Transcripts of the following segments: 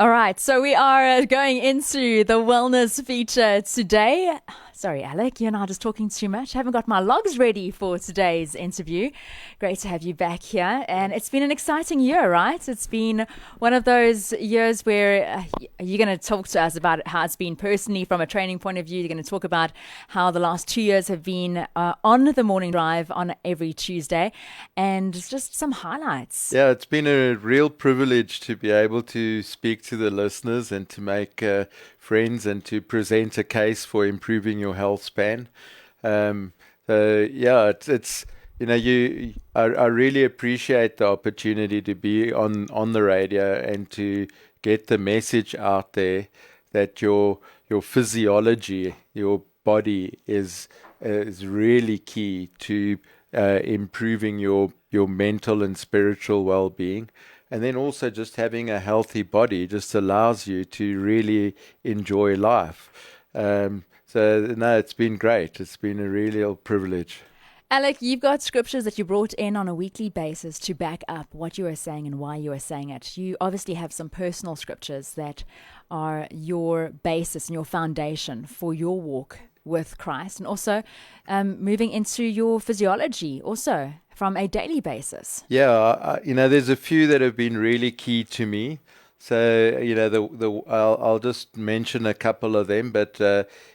All right, so we are going into the wellness feature today. Sorry, Alec, you and I are just talking too much. I haven't got my logs ready for today's interview. Great to have you back here. And it's been an exciting year, right? It's been one of those years where you're going to talk to us about how it's been personally from a training point of view. You're going to talk about how the last 2 years have been on the morning drive on every Tuesday and just some highlights. Yeah, it's been a real privilege to be able to speak to the listeners and to make friends and to present a case for improving your health span. It's I really appreciate the opportunity to be on the radio and to get the message out there that your physiology, your body is really key to improving your mental and spiritual well-being. And then also just having a healthy body just allows you to really enjoy life. It's been great. It's been a real privilege. Alec, you've got scriptures that you brought in on a weekly basis to back up what you are saying and why you are saying it. You obviously have some personal scriptures that are your basis and your foundation for your walk with Christ, and also moving into your physiology also from a daily basis. Yeah, there's a few that have been really key to me. So, I'll just mention a couple of them, but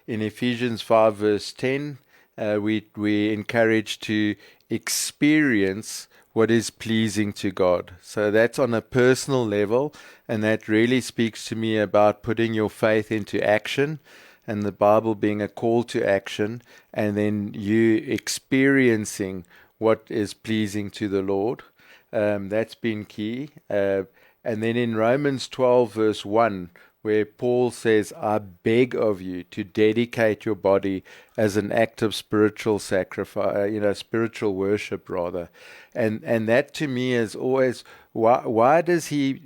in Ephesians 5 verse 10, we encourage to experience what is pleasing to God. So that's on a personal level, and that really speaks to me about putting your faith into action, and the Bible being a call to action, and then you experiencing what is pleasing to the Lord. That's been key. And then in Romans 12 verse 1, where Paul says, I beg of you to dedicate your body as an act of spiritual sacrifice, spiritual worship rather. And that to me is always, why does he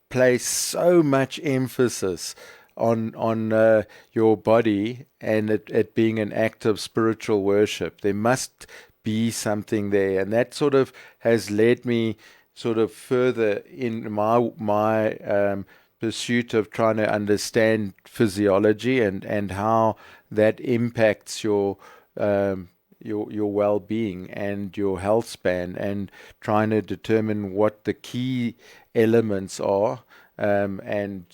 place so much emphasis on your body and it being an act of spiritual worship? There must be something there, and that sort of has led me sort of further in my pursuit of trying to understand physiology and how that impacts your well-being and your health span, and trying to determine what the key elements are, and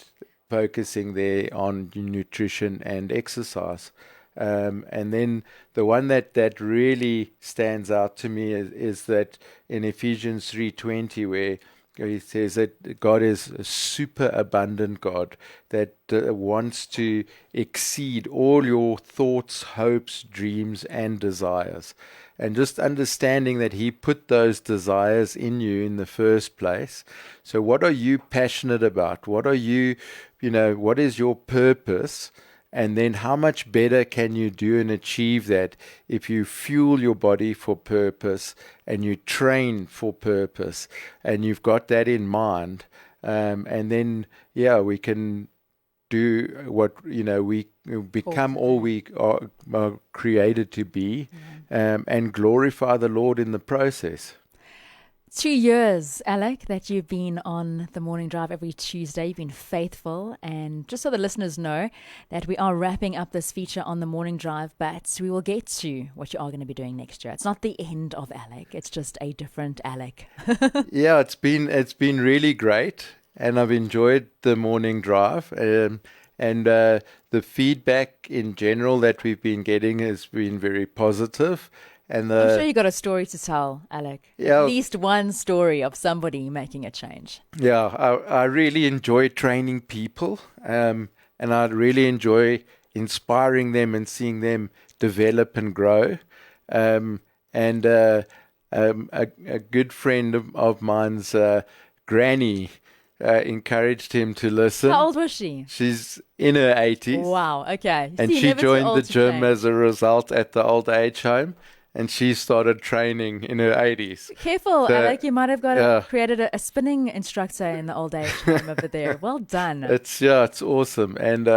focusing there on nutrition and exercise. And then the one that really stands out to me is that in Ephesians 3:20, where he says that God is a super abundant God that wants to exceed all your thoughts, hopes, dreams, and desires. And just understanding that he put those desires in you in the first place. So what are you passionate about? What is your purpose? And then how much better can you do and achieve that if you fuel your body for purpose and you train for purpose and you've got that in mind. And then, we can do what, we become all we are created to be, and glorify the Lord in the process. 2 years, Alec, that you've been on the morning drive every Tuesday. You've been faithful. And just so the listeners know that we are wrapping up this feature on the morning drive, but we will get to what you are going to be doing next year. It's not the end of Alec. It's just a different Alec. Yeah, it's been really great. And I've enjoyed the morning drive. And the feedback in general that we've been getting has been very positive. And I'm sure you got a story to tell, Alec. Yeah, at least one story of somebody making a change. Yeah, I really enjoy training people, and I really enjoy inspiring them and seeing them develop and grow. A good friend of mine's granny encouraged him to listen. How old was she? She's in her 80s. Wow, okay. And she joined the gym as a result at the old age home. And she started training in her 80s. Careful, Alec. You might have created a spinning instructor in the old age home over there. Well done. It's awesome. And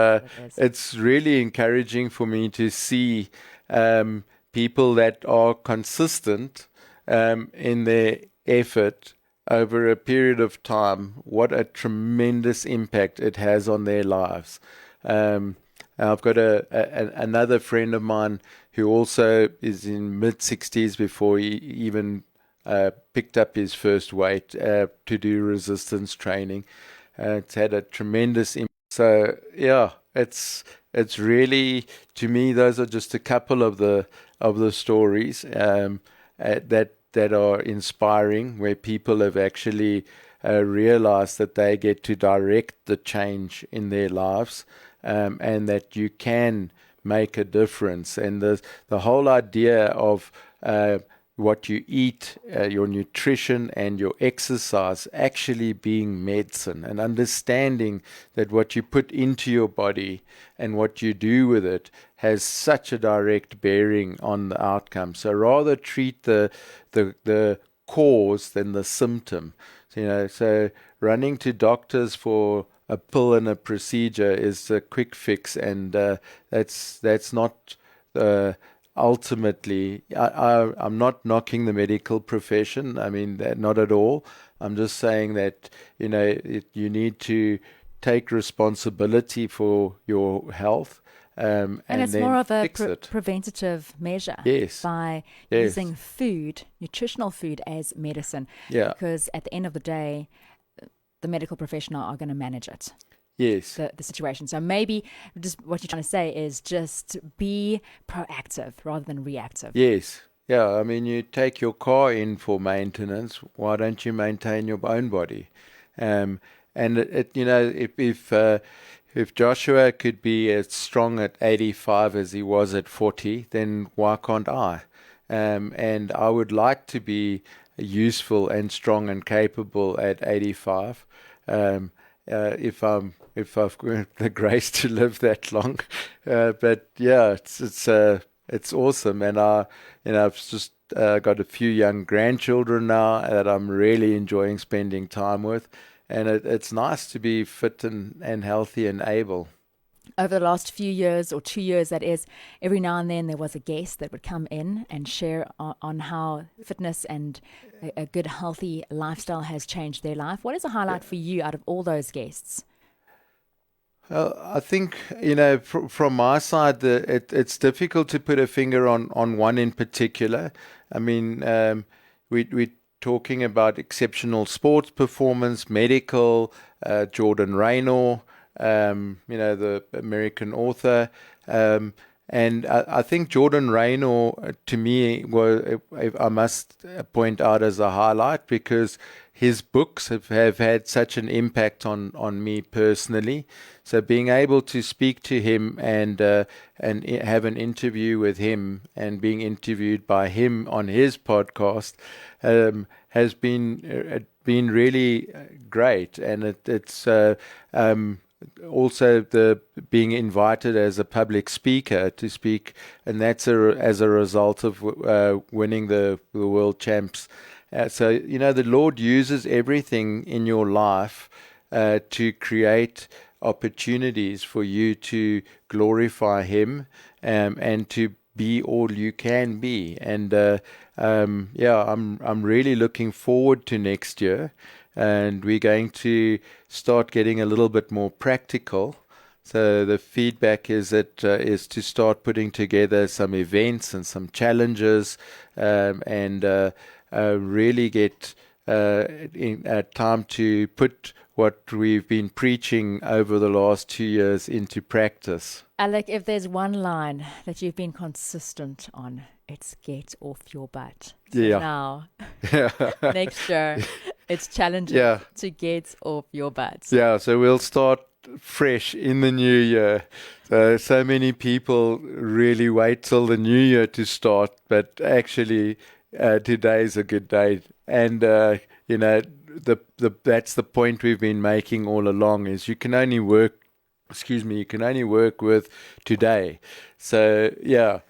it's really encouraging for me to see people that are consistent in their effort over a period of time, what a tremendous impact it has on their lives. I've got another friend of mine who also is in mid-60s before he even picked up his first weight to do resistance training. It's had a tremendous impact. So yeah, it's really, to me, those are just a couple of the stories that are inspiring, where people have actually realized that they get to direct the change in their lives, and that you can make a difference. And the whole idea of what you eat, your nutrition and your exercise actually being medicine, and understanding that what you put into your body and what you do with it has such a direct bearing on the outcome. So rather treat the cause than the symptom. So running to doctors for a pill and a procedure is a quick fix, and that's not ultimately. I'm not knocking the medical profession. I mean, not at all. I'm just saying that you need to take responsibility for your health, and it's then more of a fix it. preventative measure. Yes. By Yes. using food, nutritional food, as medicine. Yeah. Because at the end of the day, the medical professional are going to manage it. Yes. The situation. So maybe just what you're trying to say is just be proactive rather than reactive. Yes. Yeah. I mean, you take your car in for maintenance. Why don't you maintain your own body? And if Joshua could be as strong at 85 as he was at 40, then why can't I? And I would like to be useful and strong and capable at 85. If I've got the grace to live that long. But yeah, it's awesome, and I've just got a few young grandchildren now that I'm really enjoying spending time with, and it's nice to be fit and healthy and able. Over the last few years, or 2 years that is, every now and then there was a guest that would come in and share on how fitness and a good healthy lifestyle has changed their life. What is a highlight for you out of all those guests? I think, from my side, it's difficult to put a finger on one in particular. I mean, we're talking about exceptional sports performance, medical, Jordan Raynor, the American author. And I think Jordan Raynor, to me, I must point out as a highlight, because his books have had such an impact on me personally. So being able to speak to him and have an interview with him, and being interviewed by him on his podcast, has been really great. And it's also the being invited as a public speaker to speak, and that's as a result of winning the world champs. So the Lord uses everything in your life to create opportunities for you to glorify Him, and to be all you can be. And I'm really looking forward to next year, and we're going to start getting a little bit more practical. So the feedback is to start putting together some events and some challenges, and really get time to put what we've been preaching over the last 2 years into practice. Alec, if there's one line that you've been consistent on, it's get off your butt. So Yeah. now, Yeah. next year, it's challenging Yeah. to get off your butt. Yeah, so we'll start fresh in the new year. So many people really wait till the new year to start, but actually today's a good day. And that's the point we've been making all along, is you can only work with today. So yeah,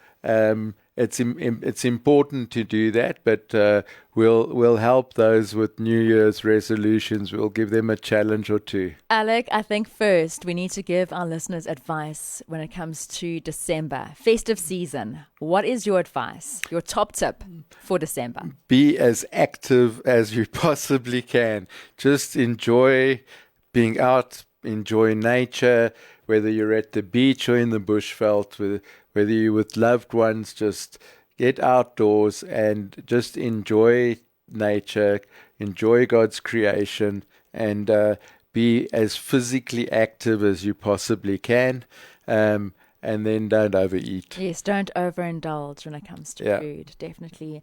it's important to do that, but we'll help those with New Year's resolutions. We'll give them a challenge or two. Alec, I think first we need to give our listeners advice when it comes to December, festive season. What is your advice, your top tip for December? Be as active as you possibly can. Just enjoy being out, enjoy nature, whether you're at the beach or in the bushveld, whether you're with loved ones, just get outdoors and just enjoy nature, enjoy God's creation, and be as physically active as you possibly can. And then don't overeat. Yes, don't overindulge when it comes to food. Definitely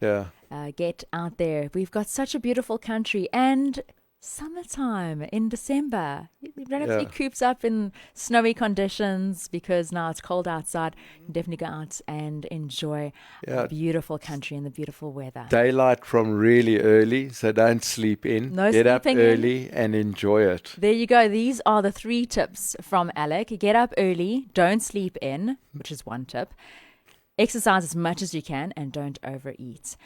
get out there. We've got such a beautiful country, and summertime in December. You don't have to be cooped up in snowy conditions because now it's cold outside. You can definitely go out and enjoy a beautiful country and the beautiful weather. Daylight from really early, so don't sleep in. Get up early and enjoy it. There you go. These are the 3 tips from Alec. Get up early, don't sleep in, which is 1 tip. Exercise as much as you can and don't overeat.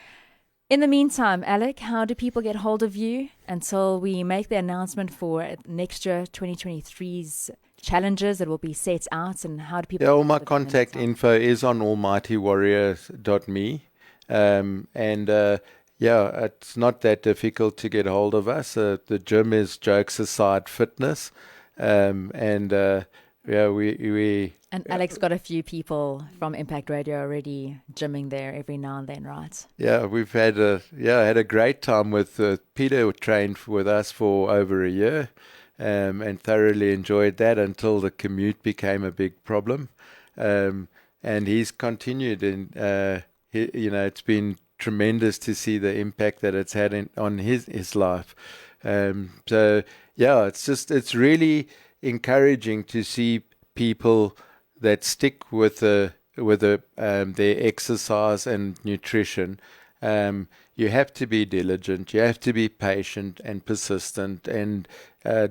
In the meantime, Alec, how do people get hold of you until we make the announcement for next year, 2023's challenges that will be set out, and how do people... all my contact info is on almightywarriors.me. It's not that difficult to get hold of us. The gym is, jokes aside, fitness. And Alec's got a few people from Impact Radio already gymming there every now and then, right? Yeah, we've had a great time with Peter. Trained with us for over a year, and thoroughly enjoyed that until the commute became a big problem. And he's continued, and it's been tremendous to see the impact that it's had on his life. It's really encouraging to see people that stick with their exercise and nutrition. You have to be diligent. You have to be patient and persistent and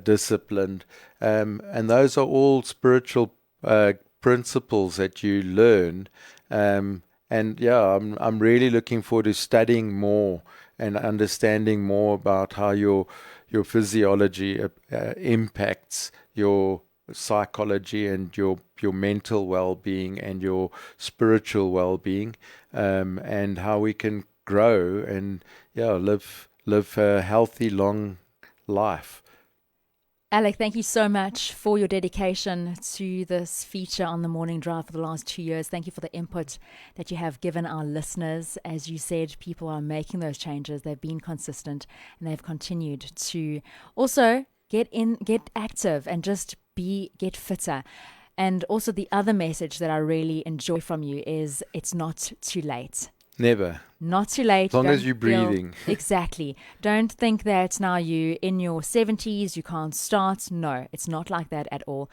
disciplined. And those are all spiritual principles that you learn. I'm really looking forward to studying more and understanding more about how your physiology impacts your psychology and your mental well-being and your spiritual well-being, and how we can grow and live a healthy, long life. Alec, thank you so much for your dedication to this feature on the Morning Drive for the last 2 years. Thank you for the input that you have given our listeners. As you said, people are making those changes. They've been consistent and they've continued to also get active and just get fitter. And also the other message that I really enjoy from you is it's not too late. Never. Not too late. As long as you're breathing. Exactly. Don't think that now you in your 70s, you can't start. No, it's not like that at all.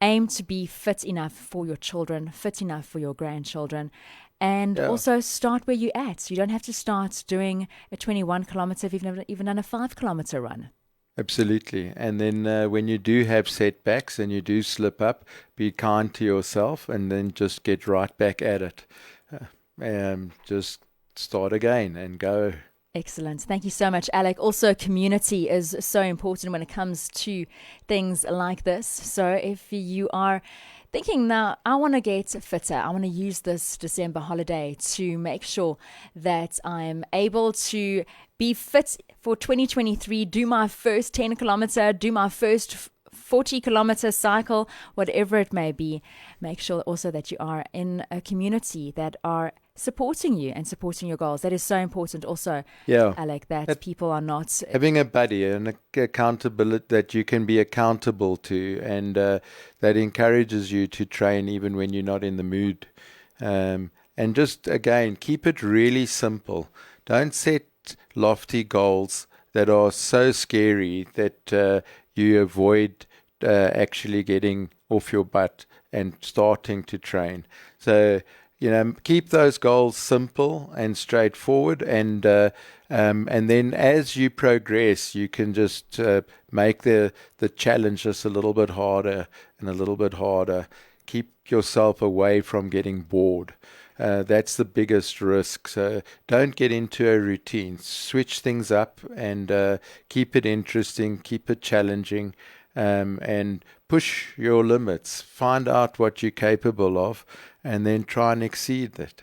Aim to be fit enough for your children, fit enough for your grandchildren. And also start where you're at. You don't have to start doing a 21 kilometer if you've never even done a 5 kilometer run. Absolutely. And then when you do have setbacks and you do slip up, be kind to yourself and then just get right back at it. Just start again and go. Excellent. Thank you so much, Alec. Also, community is so important when it comes to things like this. So if you are thinking, now, I want to get fitter, I want to use this December holiday to make sure that I'm able to be fit for 2023, do my first 10 kilometer, do my first 40 kilometer cycle, whatever it may be. Make sure also that you are in a community that are supporting you and supporting your goals. That is so important also, Alec, that people are not... Having a buddy and accountability that you can be accountable to, and that encourages you to train even when you're not in the mood. And just, again, keep it really simple. Don't set lofty goals that are so scary that you avoid actually getting off your butt and starting to train. So, keep those goals simple and straightforward, and then as you progress, you can just make the challenge just a little bit harder and a little bit harder. Keep yourself away from getting bored. That's the biggest risk. So don't get into a routine. Switch things up and keep it interesting, keep it challenging, and push your limits. Find out what you're capable of, and then try and exceed that.